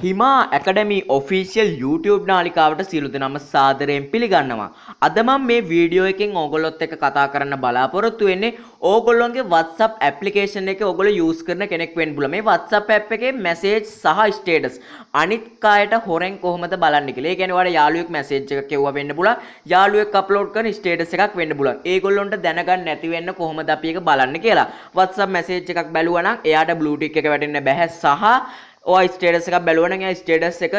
හිමා ඇකඩමි ඔෆිසියල් YouTube නාලිකාවට සියලු දෙනාම සාදරයෙන් පිළිගන්නවා. අද මම මේ වීඩියෝ එකෙන් ඕගොල්ලොත් එක්ක කතා කරන්න බලාපොරොත්තු වෙන්නේ ඕගොල්ලොන්ගේ WhatsApp application එක ඕගොල්ලෝ use කරන කෙනෙක් වෙන්න බුණා. මේ WhatsApp app එකේ message සහ status අනිත් කායට හොරෙන් කොහොමද බලන්නේ කියලා. ඒ කියන්නේ ඔයාලා යාළුවෙක් message එකක් කෙවුවා වෙන්න බුණා. යාළුවෙක් upload කරන status එකක් වෙන්න බුණා. ඒගොල්ලොන්ට දැනගන්න නැති වෙන්න කොහොමද අපි ඒක බලන්නේ කියලා. WhatsApp message එකක් බැලුවා නම් එයාට blue tick එක වැටෙන්න බෑ සහ ඔය ස්ටේටස් එකක් බැලුවා නම් ඒ ස්ටේටස් එක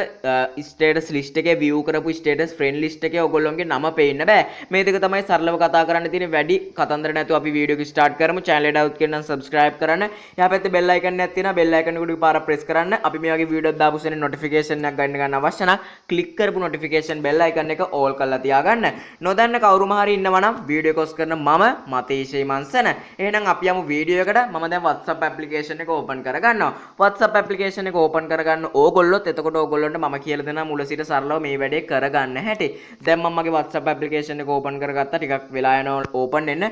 ස්ටේටස් ලිස්ට් එකේ view කරපු ස්ටේටස් ෆ්‍රෙන්ඩ් ලිස්ට් එකේ ඔයගොල්ලෝගේ නම පේන්න බෑ. මේ දෙක තමයි සරලව කතා කරන්න තියෙන වැඩි කතන්දර නැතුව අපි වීඩියෝ එක ස්ටාර්ට් කරමු. channel එකට આવුත් කියනනම් subscribe කරන්න. එහා පැත්තේ bell icon එකක් තියෙනවා. bell icon එක උඩ පාරක් press කරන්න. අපි මේ වගේ වීඩියෝස් දාපු සෙනේ notification එකක් ගන්න අවශ්‍ය නම් click කරපු notification bell icon එක all කරලා තියාගන්න. නොදන්න කවුරුම හරි ඉන්නවා නම් වීඩියෝ එක ඔස් කරන මම මතේෂේ මන්සන. එහෙනම් අපි යමු වීඩියෝ එකට. මම දැන් WhatsApp application එක open කරගන්නවා. WhatsApp application එක open කරගන්න ඕගොල්ලොත් එතකොට ඕගොල්ලොන්ට මම කියලා දෙනවා මුල සිට සරලව මේ වැඩේ කරගන්න හැටි. දැන් මම මගේ WhatsApp application එක open කරගත්තා. ටිකක් වෙලා යනවා open වෙන්න.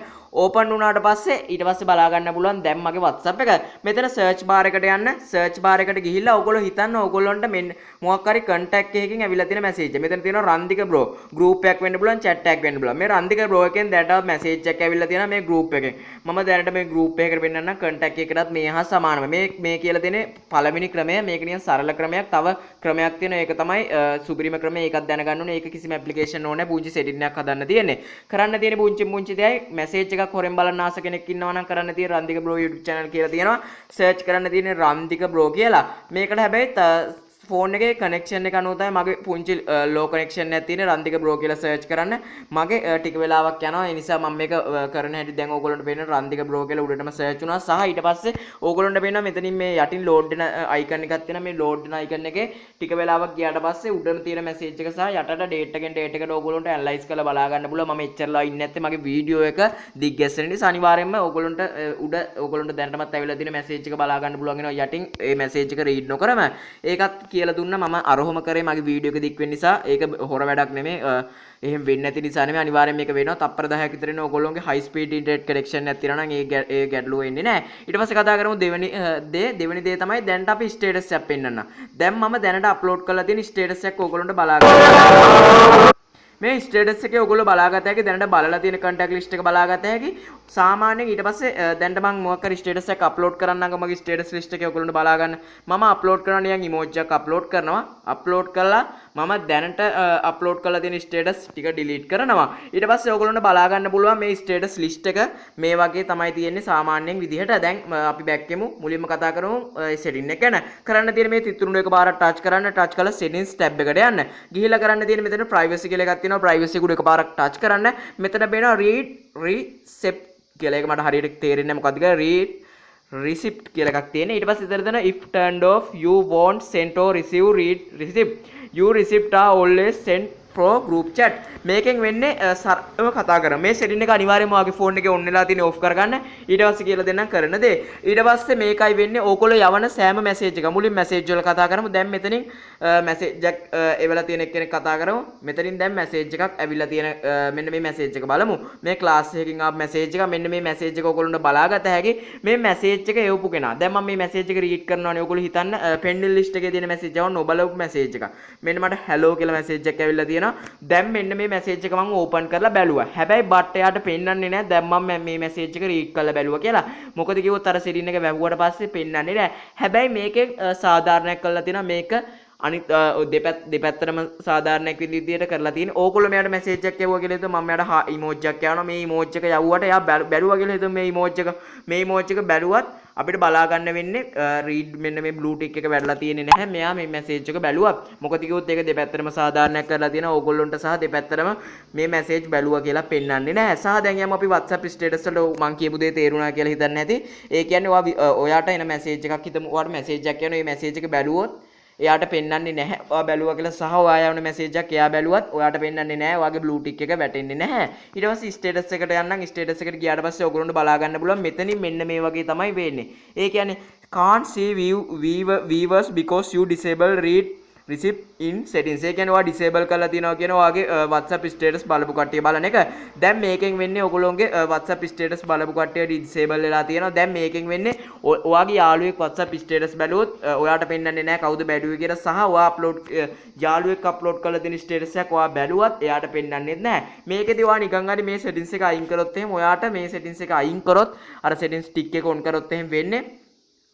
open වුණාට පස්සේ ඊට පස්සේ බලා ගන්න පුළුවන් දැන් මගේ WhatsApp එක. මෙතන search bar එකට යන්න. search bar එකට ගිහිල්ලා ඕගොල්ලෝ හිතන්න ඕගොල්ලොන්ට මෙන්න මොකක් හරි contact එකකින් ඇවිල්ලා තියෙන message. මෙතන තියෙනවා රන්දික bro. group එකක් වෙන්න පුළුවන්, chat එකක් වෙන්න පුළුවන්. මේ රන්දික bro එකෙන් දැනට message එකක් ඇවිල්ලා තියෙනවා මේ group එකෙන්. මම දැනට මේ group එකකට වෙන්නන්න contact එකකටත් මේ හා සමානව. මේ කියලා තියෙන්නේ පළවෙනි ක්‍රමය. මේක නිකන් සරල ක්‍රමයක්. තව ක්‍රමයක් තියෙනවා. ඒක තමයි සුපිරිම ක්‍රමය. ඒකත් දැනගන්න ඕනේ. ඒක කිසිම ඇප්ලිකේෂන් ඕනේ. පුංචි සෙටින් එකක් හදන්න තියෙන්නේ. කරන්න තියෙන්නේ පුංචි දෙයයි මැසේජ් එකක් හොරෙන් බලන්න ආස කෙනෙක් ඉන්නවා නම් කරන්න තියෙන රන්දික බ්‍රෝ YouTube channel කියලා තියෙනවා. සර්ච් කරන්න තියෙන්නේ රන්දික බ්‍රෝ කියලා. මේකට හැබැයි ෆෝන් එකේ කනෙක්ෂන් එක අනුව තමයි මගේ පුංචි ලෝ කනෙක්ෂන් එකක් තියෙන රන්දික බ්‍රෝ කියලා සර්ච් කරන්න. මගේ ටික වෙලාවක් යනවා. ඒ නිසා මම මේක කරන හැටි දැන් ඕගොල්ලන්ට පේන රන්දික බ්‍රෝ කියලා උඩටම සර්ච් වුණා. සහ ඊට පස්සේ ඕගොල්ලන්ට පේනවා මෙතනින් මේ යටින් ලෝඩ් වෙන අයිකන් එකක් තියෙනවා. මේ ලෝඩ් වෙන අයිකන් එකේ ටික වෙලාවක් ගියාට පස්සේ උඩම තියෙන මැසේජ් එක සහ යටට ඩේට් එකෙන් ඩේට් එකට ඕගොල්ලන්ට ඇනලයිස් කරලා බලා ගන්න පුළුවන්. මම එච්චරලා ඉන්නේ නැත්තේ මගේ වීඩියෝ එක දිග්ගැස්සෙන නිසා අනිවාර්යයෙන්ම ඕගොල්ලන්ට උඩ ඕගොල්ලන්ට දැනටමත් ඇවිල්ලා තියෙන මැසේජ් එක බලා ගන්න පුළුවන් වෙනවා. යටින් ඒ මැසේජ් එක රීඩ් නොකරම ඒකත් කියලා දුන්නා. මම අරහොම කරේ මගේ වීඩියෝ එක දික් වෙන්න නිසා ඒක හොර වැඩක් නෙමෙයි. එහෙම වෙන්නේ නැති නිසා නෙමෙයි. අනිවාර්යෙන් මේක වෙනවා. තප්පර 10ක් විතර ඉන්න ඕගොල්ලෝගේ high speed internet connection එකක් තියෙනවා නම් ඒ ගැටලුව එන්නේ නැහැ. ඊට පස්සේ කතා කරමු දෙවෙනි දේ තමයි දැන්ට අපි status එකක් පෙන්නන්න. දැන් මම දැනට upload කරලා තියෙන status එකක් ඕගොල්ලන්ට බලා ගන්න. මේ ස්ටේටස් එකේ ඔයගොල්ලෝ බලාගත හැකි දැනට බලලා තියෙන contact list එක බලාගත හැකි. සාමාන්‍යයෙන් ඊට පස්සේ දැනට මම මොකක් හරි ස්ටේටස් එකක් අප්ලෝඩ් කරන්නම් මගේ ස්ටේටස් ලිස්ට් එකේ ඔයගොල්ලන්ට බලා ගන්න. මම අප්ලෝඩ් කරනවා නිකන් ඉමෝජි එකක් අප්ලෝඩ් කරනවා. අප්ලෝඩ් කළා මම දැනට අප්ලෝඩ් කරලා තියෙන ස්ටේටස් ටික ඩිලීට් කරනවා. ඊට පස්සේ ඔයගොල්ලන්ට බලා ගන්න පුළුවන් මේ ස්ටේටස් ලිස්ට් එක මේ වගේ තමයි තියෙන්නේ සාමාන්‍යයෙන් විදිහට. දැන් අපි බැක් එමු. මුලින්ම කතා කරමු සෙටින් එක ගැන. කරන්න තියෙන මේ තිතුරුණු එක පාරක් ටච් කරන්න. ටච් කරලා settings tab එකට යන්න. ගිහිල්ලා කරන්න තියෙන මෙතන privacy කියලා එකක් තියෙනවා. privacy එක එකපාරක් ටච් කරන්න. මෙතන පේනවා read receipt කියලා. ඒක මට හරියට තේරෙන්නේ නැහැ මොකද්ද කියලා. read receipt කියලා එකක් තියෙන. ඊට පස්සේ ඉතින් දෙන if turned off you won't send or receive read receipt. You receipt are always sent pro group chat. මේකෙන් වෙන්නේ සරලව කතා කරමු. මේ සෙටින් එක අනිවාර්යයෙන්ම ඔයාගේ ෆෝන් එකේ ඔන් වෙලා තියෙන ඔෆ් කරගන්න. ඊට පස්සේ කියලා දෙන්නම් කරන දේ. ඊට පස්සේ මේකයි වෙන්නේ ඕගොල්ලෝ යවන සෑම මැසේජ් එක. මුලින් මැසේජ් වල කතා කරමු. දැන් මෙතනින් මැසේජ් එකක් එවලා තියෙන එක්කෙනෙක් කතා කරමු. මෙතනින් දැන් මැසේජ් එකක් ඇවිල්ලා තියෙන මෙන්න මේ මැසේජ් එක බලමු. මේ ක්ලාස් එකකින් ආපු මැසේජ් එක. මෙන්න මේ මැසේජ් එක ඕගොල්ලන්ට බලාගත හැකි. මේ මැසේජ් එක එවපු කෙනා. දැන් මම මේ මැසේජ් එක රීඩ් කරනවානේ. ඕගොල්ලෝ හිතන්න පෙන්ඩිල් ලිස්ට් එකේ තියෙන මැසේජ් එක නොබලපු මැසේජ් එක. මෙන්න මට hello කියලා මැසේජ් එකක් ඇවිල්ලා තියෙනවා. දැන් මෙන්න මේ මැසේජ් එක මම ඕපන් කරලා බැලුවා. හැබැයි බට් එයාට පෙන්වන්නේ නැහැ දැන් මම මේ මැසේජ් එක රීඩ් කරලා බැලුවා කියලා. මොකද කිව්වොත් අර සෙටින් එක වැහුවට පස්සේ පෙන්වන්නේ නැහැ. හැබැයි මේකේ සාධාරණයක් කරලා තියෙනවා. මේක අනිත් දෙපැත්තටම සාධාරණයක් විදිහට කරලා තියෙන්නේ. ඕගොල්ලෝ මෙයාට මැසේජ් එකක් යවුවා කියලා හිතුවා. මම මෙයාට ඉමෝජි එකක් යවනවා. මේ ඉමෝජි එක යවුවට එයා බැලුවා කියලා හිතුවා. මේ ඉමෝජි එක බැලුවත් අපිට බලා ගන්න වෙන්නේ රීඩ් මෙන්න මේ බ්ලූ ටික් එක වැඩලා තියෙන්නේ නැහැ. මෙයා මේ මැසේජ් එක බැලුවා. මොකද කිව්වොත් ඒක දෙපැත්තටම සාධාරණයක් කරලා තියෙනවා. ඕගොල්ලොන්ට සහ දෙපැත්තටම මේ මැසේජ් බැලුවා කියලා පෙන්වන්නේ නැහැ. සහ දැන් යමු අපි WhatsApp ස්ටේටස් වලට මම කියපු දේ තේරුණා කියලා හිතන්නේ නැති. ඒ කියන්නේ ඔයාට එන මැසේජ් එකක් හිතමු. ඔයාට මැසේජ් එකක් යනවා. මේ මැසේජ් එක බැලුවොත් එයාට පෙන්වන්නේ නැහැ. ඔයා බැලුවා කියලා සහ ඔයා යවන මැසේජ් එකක් එයා බැලුවත් ඔයාට පෙන්වන්නේ නැහැ. ඔයාගේ බ්ලූ ටික් එක වැටෙන්නේ නැහැ. ඊට පස්සේ ස්ටේටස් එකට යන්නම්. ස්ටේටස් එකට ගියාට පස්සේ ඔයගොල්ලන්ට බලා ගන්න පුළුවන් මෙතනින් මෙන්න මේ වගේ තමයි වෙන්නේ. ඒ කියන්නේ can't see viewers because you disable read receive in settings. ඒ කියන්නේ ඔයා disable කරලා තියනවා කියන ඔයාගේ WhatsApp status බලපු කට්ටිය බලන එක. දැන් මේකෙන් වෙන්නේ ඔයගොල්ලෝගේ WhatsApp status බලපු කට්ටියට disable වෙලා තියෙනවා. දැන් මේකෙන් වෙන්නේ ඔයාගේ යාළුවෙක් WhatsApp status බැලුවොත් ඔයාට පෙන්වන්නේ නැහැ කවුද බැලුවේ කියලා සහ ඔයා අප්ලෝඩ් යාළුවෙක් අප්ලෝඩ් කරලා තියෙන status එකක් ඔයා බැලුවත් එයාට පෙන්වන්නේ නැහැ. මේකෙදි ඔයා නිකන් හරි මේ settings එක අයින් කරොත් එහෙම ඔයාට මේ settings එක අයින් කරොත් අර settings tick එක on කරොත් එහෙම වෙන්නේ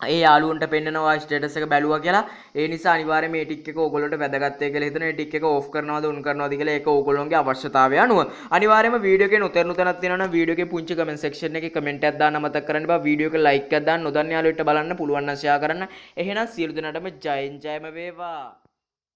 ඒ යාළුවන්ට පෙන්නනවා ස්ටේටස් එක බැලුවා කියලා. ඒ නිසා අනිවාර්යයෙන් මේ ටික් එක ඕගොල්ලන්ට වැදගත් වෙයි කියලා හිතන මේ ටික් එක ඕෆ් කරනවද ඔන් කරනවද කියලා ඒක ඕගොල්ලන්ගේ අවශ්‍යතාවය අනුව. අනිවාර්යයෙන්ම වීඩියෝ එකේ නොතේරුණු තැනක් තියෙනවා නම් වීඩියෝ එකේ පුංචි කමෙන්ට් සෙක්ෂන් එකේ කමෙන්ට් එකක් දාන්න අමතක කරන්න බා. වීඩියෝ එක ලයික් එකක් දාන්න නොදන්න යාළුවෙක්ට බලන්න පුළුවන් නම් ෂෙයා කරන්න. එහෙනම් සියලු දෙනාටම ජයෙන් ජයම වේවා.